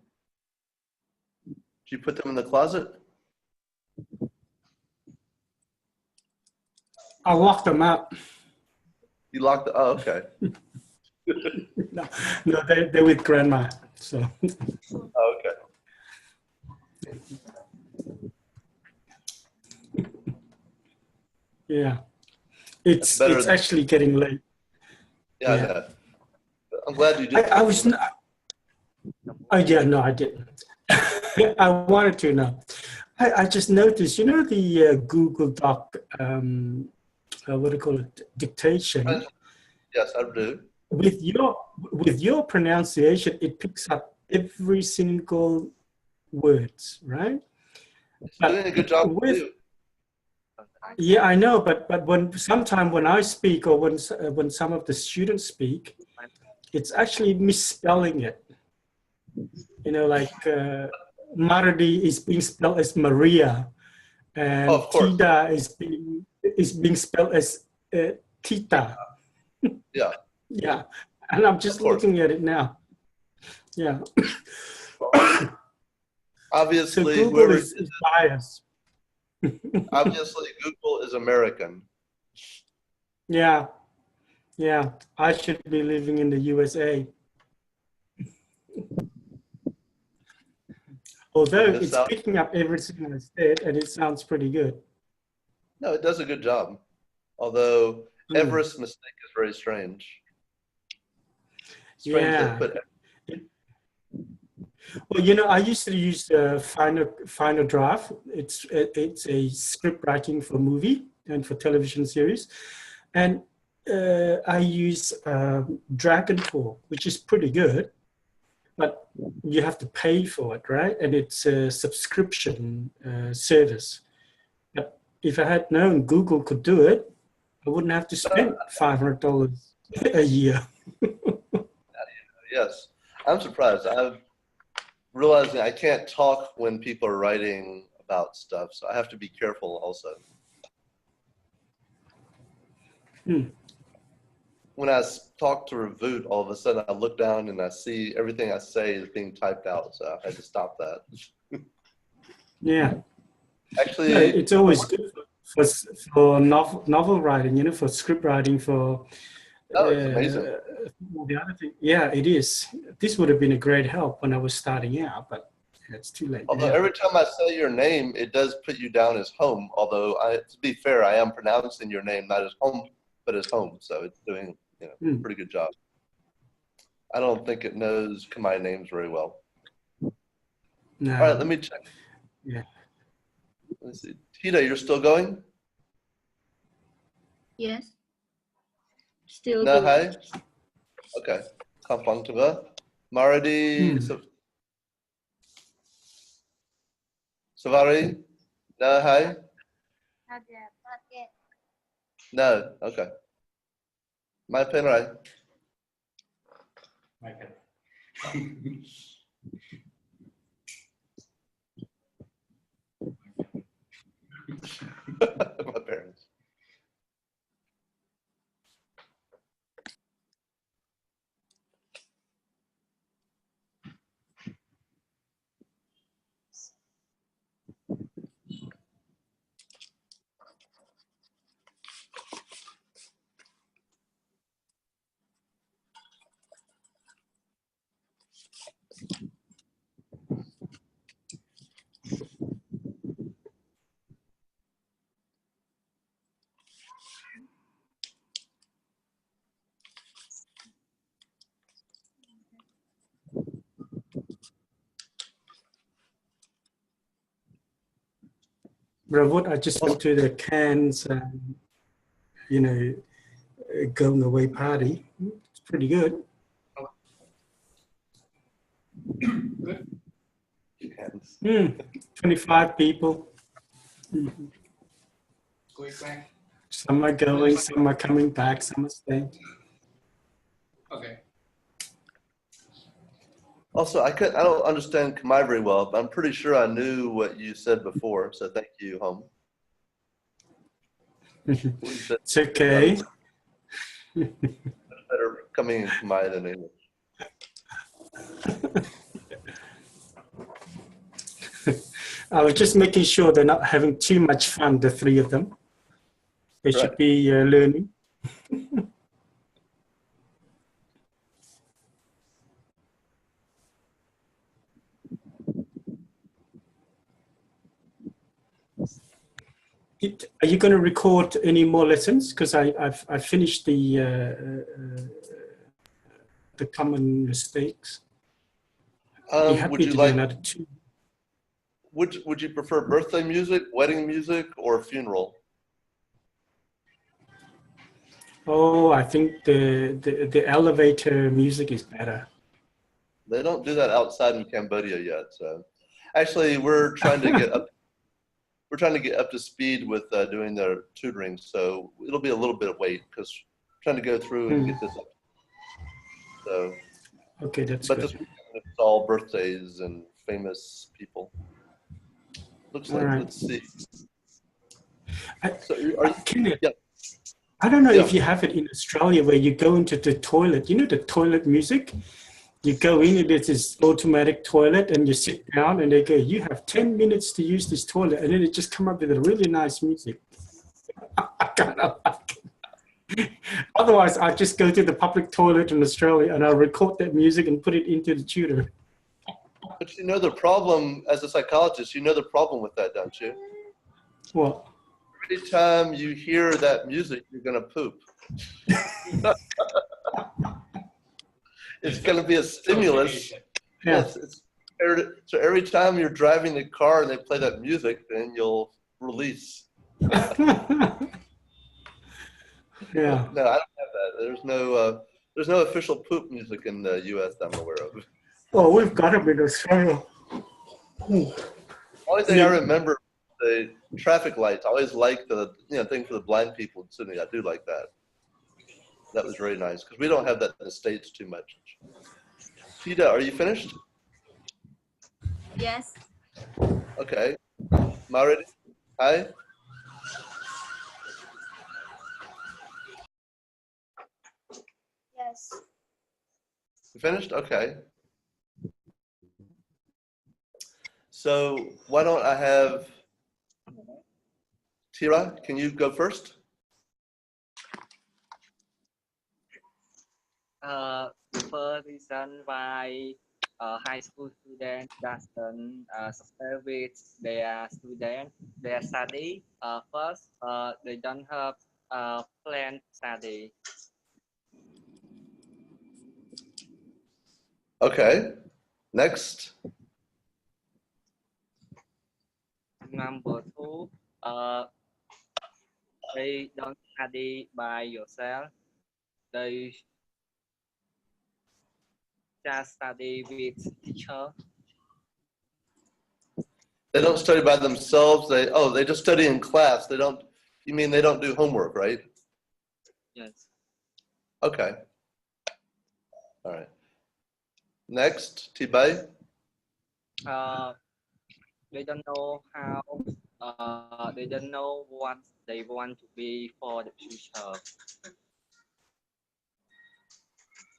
Did you put them in the closet? I locked them out. You locked the, oh, okay. No, they're with grandma. So. Oh, okay. Yeah, it's than, actually getting late. Yeah, yeah. I'm glad you did. I was not. Oh yeah, no, I didn't. I wanted to know. I just noticed, you know, the Google Doc, what do you call it, dictation? Yes, I do. with your pronunciation, it picks up every single words, right? It's doing a good job too. Yeah, I know, but sometimes when I speak or when some of the students speak, it's actually misspelling it. You know, like Maradi is being spelled as Maria, and Tida is being spelled as Tita. Yeah. Yeah, and I'm just looking at it now. Yeah. Obviously, so Google is biased. Obviously, Google is American. Yeah, yeah. I should be living in the USA. Although it's picking up everything I said, and it sounds pretty good. No, it does a good job. Although Everest's mistake is very strange. Yeah. Well, you know, I used to use Final Draft. It's a script writing for movie and for television series, and I use Dragonfall, which is pretty good, but you have to pay for it, right? And it's a subscription service. But if I had known Google could do it, I wouldn't have to spend $500 a year. Yes, I'm surprised. I'm realizing I can't talk when people are writing about stuff, so I have to be careful also. When I talk to Ravoot, all of a sudden I look down and I see everything I say is being typed out, so I had to stop that. Yeah. Actually, yeah, it's always good for novel writing, you know, for script writing, for it's amazing. The other thing, yeah, it is. This would have been a great help when I was starting out, but it's too late. Although every time I say your name, it does put you down as home. Although, to be fair, I am pronouncing your name not as home, but as home. So it's doing a pretty good job. I don't think it knows Khmer names very well. No. All right, let me check. Yeah. Let's see. Tita, you're still going? Yes. Still No, good. hi. Okay. Kampang Tuga. Maradi. Savari. No, hi. Not yet. No. Okay. My pen, right? My pen. My parents. Ravut, I just went to the Cannes, going away party. It's pretty good. Good. 25 people. Quick back. Some are going, some are coming back, some are staying. Okay. Also, I don't understand Khmer very well, but I'm pretty sure I knew what you said before, so thank you, Home. It's okay. Better coming in Khmer than English. I was just making sure they're not having too much fun, the three of them. They should be learning. Are you going to record any more lessons? Because I finished the common mistakes. Would you like another two? Would you prefer birthday music, wedding music, or funeral? Oh, I think the elevator music is better. They don't do that outside in Cambodia yet. So actually, we're trying to get up. We're trying to get up to speed with doing their tutoring. So it'll be a little bit of wait because we're trying to go through and get this up. So, Okay, that's but good. this weekend it's all birthdays and famous people. Looks All like. right. Let's see. I, So are you, Kenneth, yeah. I don't know Yeah. if you have it in Australia where you go into the toilet. You know the toilet music? You go in and it's this automatic toilet and you sit down and they go, you have 10 minutes to use this toilet. And then it just come up with a really nice music. I kind of like it. Otherwise, I just go to the public toilet in Australia and I record that music and put it into the tutor. But you know the problem, as a psychologist, you know the problem with that, don't you? What? Every time you hear that music, you're going to poop. It's going to be a stimulus. Yeah. Yes. So every time you're driving the car and they play that music, then you'll release. Yeah. No, I don't have that. There's no official poop music in the U.S. that I'm aware of. Oh, we've got them in Australia. Only thing I remember, the traffic lights. I always like the thing for the blind people in Sydney. I do like that. That was very nice because we don't have that in the States too much. Tita, are you finished? Yes. Okay. Marit, hi. Yes. You finished? Okay. So why don't I have Tira? Can you go first? The first reason why high school students doesn't supervise their study. First, they don't have planned study. Okay. Next. Number two, they don't study by yourself. They just study with teacher. They don't study by themselves. They just study in class. They don't. You mean they don't do homework, right? Yes. Okay. All right. Next, Tibay. They don't know how. They don't know what they want to be for the future.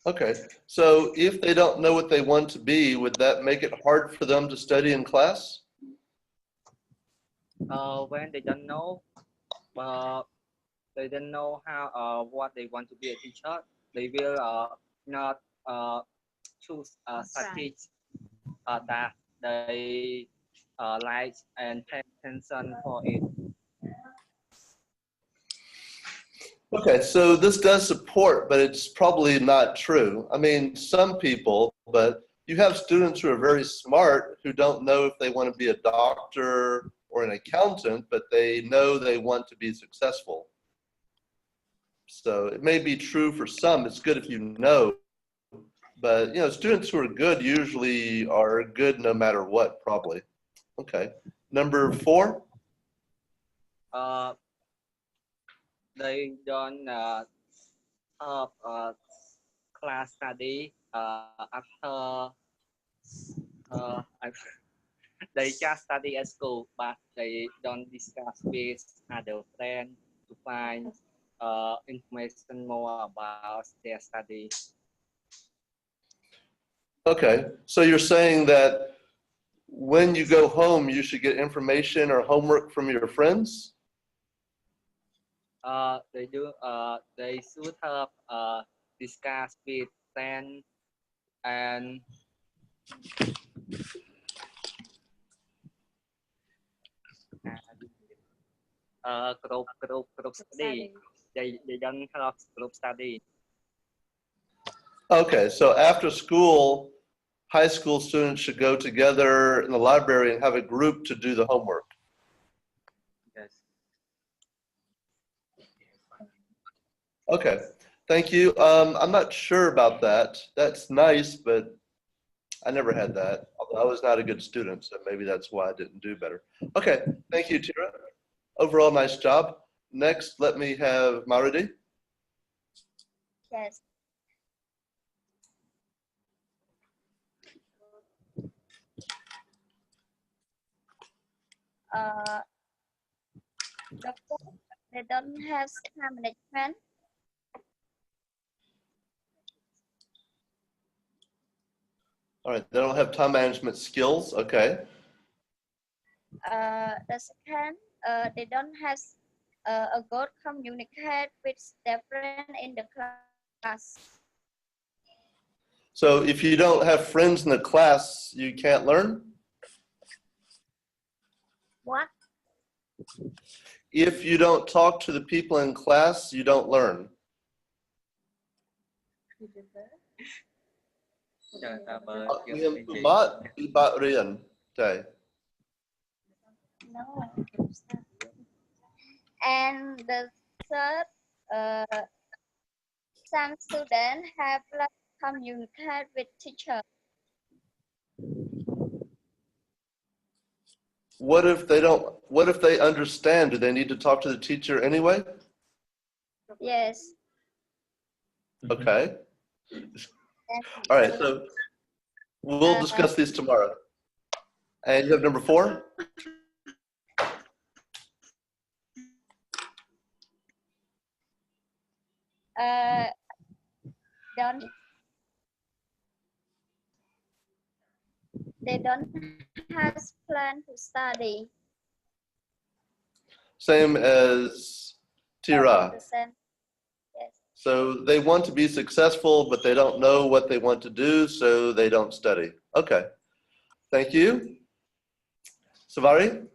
Okay. So if they don't know what they want to be, would that make it hard for them to study in class? When they don't know how what they want to be a teacher, they will not choose a subject that they like and pay attention for it. Okay, so this does support, but it's probably not true. I mean, some people, but you have students who are very smart who don't know if they want to be a doctor or an accountant, but they know they want to be successful. So it may be true for some. It's good if you know, but students who are good usually are good no matter what, probably. Okay, number 4. They don't have class study after they just study at school, but they don't discuss with other friends to find information more about their study. Okay, so you're saying that when you go home, you should get information or homework from your friends? They do. They should have discuss with friends and group study. They don't have group study. Okay, so after school, high school students should go together in the library and have a group to do the homework. Yes. Okay, thank you. I'm not sure about that. That's nice, but I never had that. Although I was not a good student, so maybe that's why I didn't do better. Okay, thank you, Tira. Overall, nice job. Next, let me have Marudi. Yes. Doctor, they don't have time management. All right, they don't have time management skills. Okay. The second, they don't have a good communicate with their friend in the class. So if you don't have friends in the class, you can't learn? What? If you don't talk to the people in class, you don't learn. No. And the third, some students have less communicate with teacher. What if they understand? Do they need to talk to the teacher anyway? Yes. Okay. All right, so we'll discuss these tomorrow. And you have number 4? They don't have plan to study. Same as Tira. The same. Yes. So they want to be successful, but they don't know what they want to do, so they don't study. Okay. Thank you. Savari?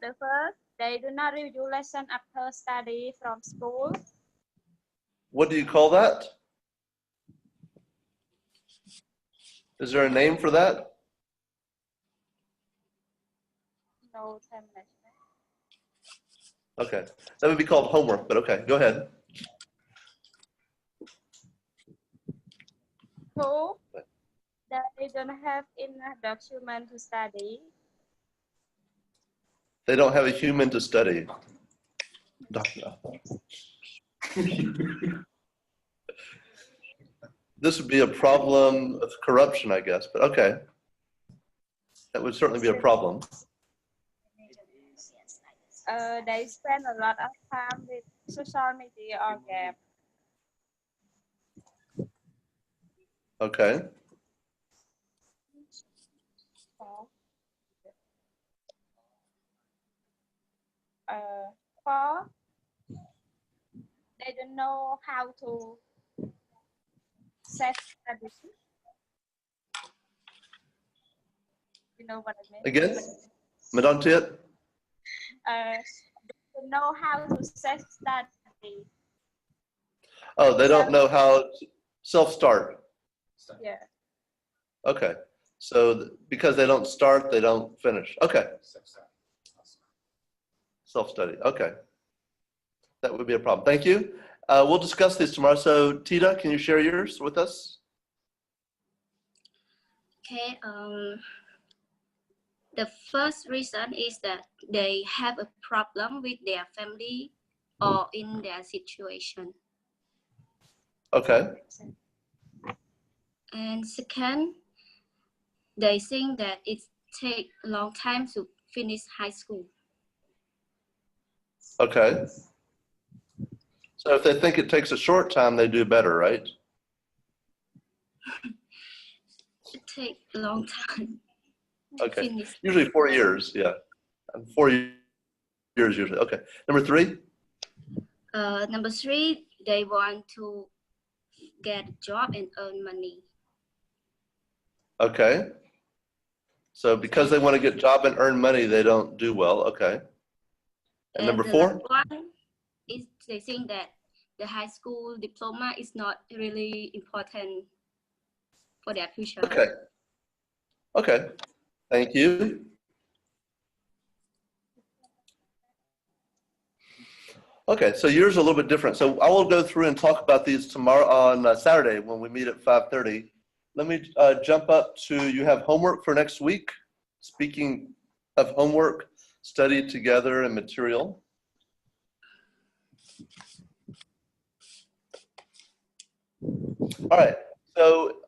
The first, they do not review lesson after study from school. What do you call that? Is there a name for that? No time management. Okay. That would be called homework, but okay, go ahead. 2, they don't have enough document to study. They don't have a human to study. This would be a problem of corruption, I guess, but okay. That would certainly be a problem. They spend a lot of time with social media or game. Okay. 4, they don't know how to set study. You know what I mean? Again? Madontiet? They don't know how to set study. Oh, they don't know how to self-start. Yeah. Okay. So because they don't start, they don't finish. Okay. Self-study. Okay. That would be a problem. Thank you. We'll discuss this tomorrow. So Tita, can you share yours with us? Okay. The first reason is that they have a problem with their family or in their situation. Okay. And second, they think that it takes a long time to finish high school. Okay. So if they think it takes a short time, they do better, right? It takes a long time. Okay. Finish. Usually 4 years, yeah. 4 years usually. Okay. Number 3? Number 3, they want to get a job and earn money. Okay. So because they want to get a job and earn money, they don't do well. Okay. And number 4? One is they think that the high school diploma is not really important for their future. Okay. Okay, thank you. Okay, so yours is a little bit different. So I will go through and talk about these tomorrow on Saturday when we meet at 5:30. Let me jump up to, you have homework for next week. Speaking of homework, study together and material. All right, so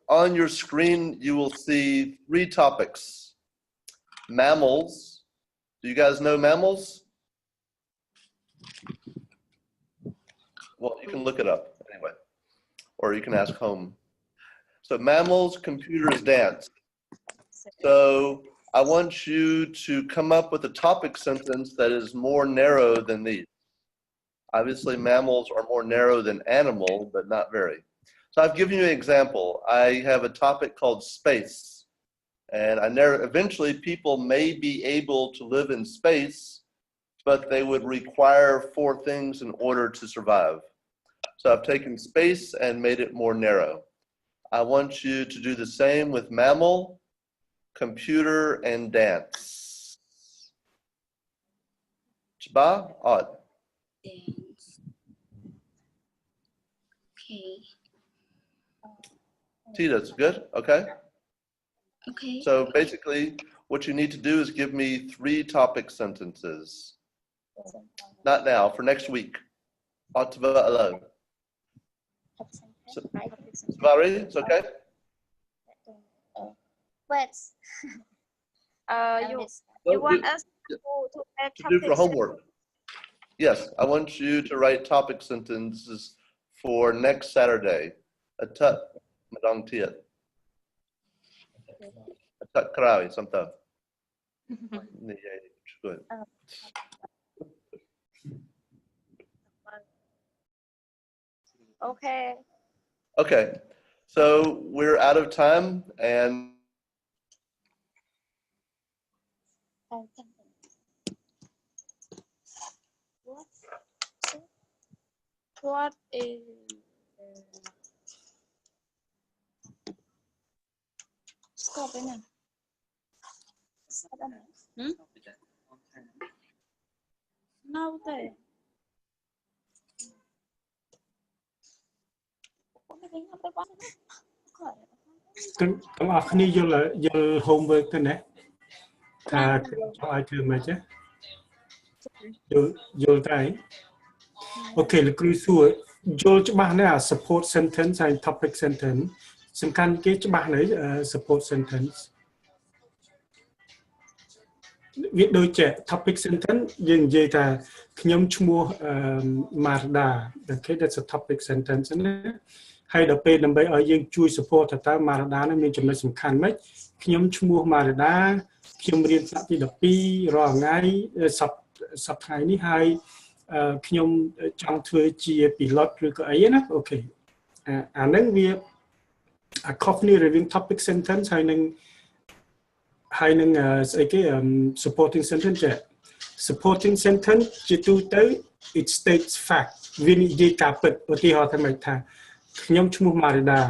on your screen, you will see 3 topics. Mammals. Do you guys know mammals? Well, you can look it up anyway, or you can ask home. So mammals, computers, dance. So I want you to come up with a topic sentence that is more narrow than these. Obviously, mammals are more narrow than animal, but not very. So I've given you an example. I have a topic called space. And eventually people may be able to live in space, but they would require 4 things in order to survive. So I've taken space and made it more narrow. I want you to do the same with mammal, computer, and dance. Chaba, odd. Dance. Okay. Tita's good, okay? Okay. So basically, what you need to do is give me 3 topic sentences. Not now, for next week. Atva alone. Savari, it's okay? Wait. You want us to add Do for topics? homework. Yes, I want you to write topic sentences for next Saturday. Atat madang tiat. Atat krawi something. Good. Okay. Okay, so we're out of time, and What is stop it now? Stop it now. No, there.ទាំងអស់គ្នាយល់ homework ទៅណាថាចូលឲ្យធ្វើមិនទេយល់តែអូខេលោកគ្រូសួរយល់ច្បាស់ណាស់ support sentence ហើយ topic sentence សំខាន់គេច្បាស់នៅ support sentence វាដូចជា topic sentence យើងនិយាយថាខ្ញុំឈ្មោះMarda okay that's a topic sentence ណាហើយដល់ពេលដើម្បីឲ្យយើងជួយ support ថាតើ Marda នឹងមានចំណុចសំខាន់ម៉េចខ្ញុំឈ្មោះ Marda ខ្ញុំរៀនថ្នាក់ទី12រាល់ថ្ងៃសប្តាហ៍នេះហើយខ្ញុំចង់ធ្វើជា pilot ឬក៏អីណាអូខេអាហ្នឹងវាខុសគ្នារវាង topic sentence ហើយនឹងស្អីគេ supporting sentence ចា supporting sentence ជាទូទៅ it states fact វានិយាយការពិតឧទាហរណ៍ថាម៉េចថាខ្ញុំឈ្មោះ Marida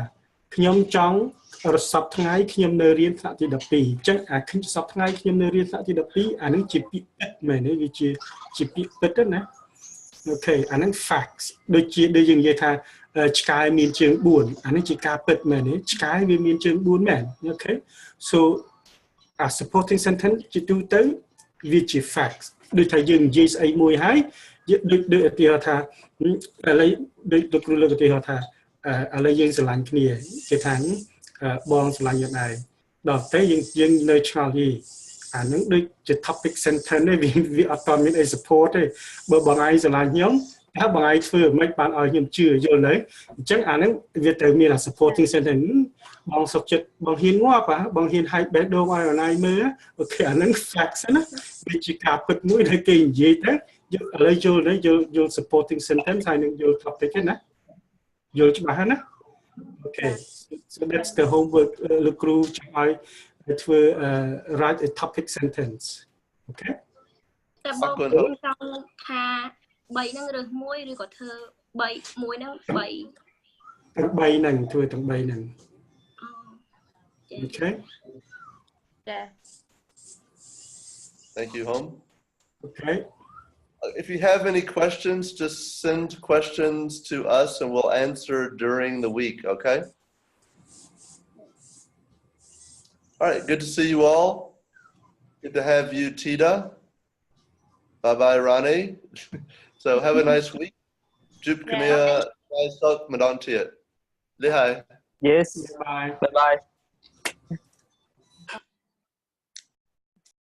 ខ្ញុំចង់សប្តាហ៍ថ្ងៃខ្ញុំនៅរៀនថ្នាក់ទី12អញ្ចឹងអាសប្តាហ៍ថ្ងៃខ្ញុំនៅរៀនថ្នាក់ទី12អានឹងជាពាក្យពិតមែនទេវាជាពាក្យពិតណាអូខេអានឹង facts ដូចយើងនិយាយថាឆ្កែមានជើង4អានេះជាការពិតមែនទេឆ្កែវាមានជើង4មែនអូខេ so a supporting sentence ជាទូទៅវាជា facts ដូចថាយើងនិយាយស្អីមួយហើយដូចឧទាហរណ៍ថាឥឡូវដូចគ្រូលើកឧទាហរណ៍ថាឥឡូវយើងស្រឡាញ់គ្នាគេថាបងស្រឡាញ់យើងដែរដល់ទៅយើងនៅឆ្ងល់យីអានឹងដូចជា topic sentence ទេវាអត់តមានអី support ទេបើបងឯងស្រឡាញ់ខ្ញុំថាបងឯងធ្វើមិនបានឲ្យខ្ញុំជឿយល់នៅអញ្ចឹងអានឹងវាត្រូវមាន supporting sentence បងសុខចិត្តបងហ៊ានងាប់បងហ៊ានហែកបេះដូងឲ្យអនឡាញមើលអូខេអានឹង facts ណាវាជាការពិតមួយដែលគេនិយាយទៅឥឡូវយល់ supporting sentence ហើយនឹងយល់ topic ទេណាយល់ច្បាស់ហើយណា Okay so that's the homework លោកគ្រូចង់ឲ្យធ្វើ write a topic sentence okay តែបងចង់ថា3ហ្នឹងរើសមួយឬក៏ធ្វើ3មួយហ្នឹង3ទាំង3ហ្នឹងធ្វើទាំង3ហ្នឹង Okay Yeah. Thank you, Home. Okay. If you have any questions, just send questions to us and we'll answer during the week, okay? All right, good to see you all. Good to have you, Tita. Bye-bye, Ronnie. So have a nice week. Chúc Yeah. Kania, Mai Sok Madon Tiet. Lê Hai. Yes. Bye. Bye bye.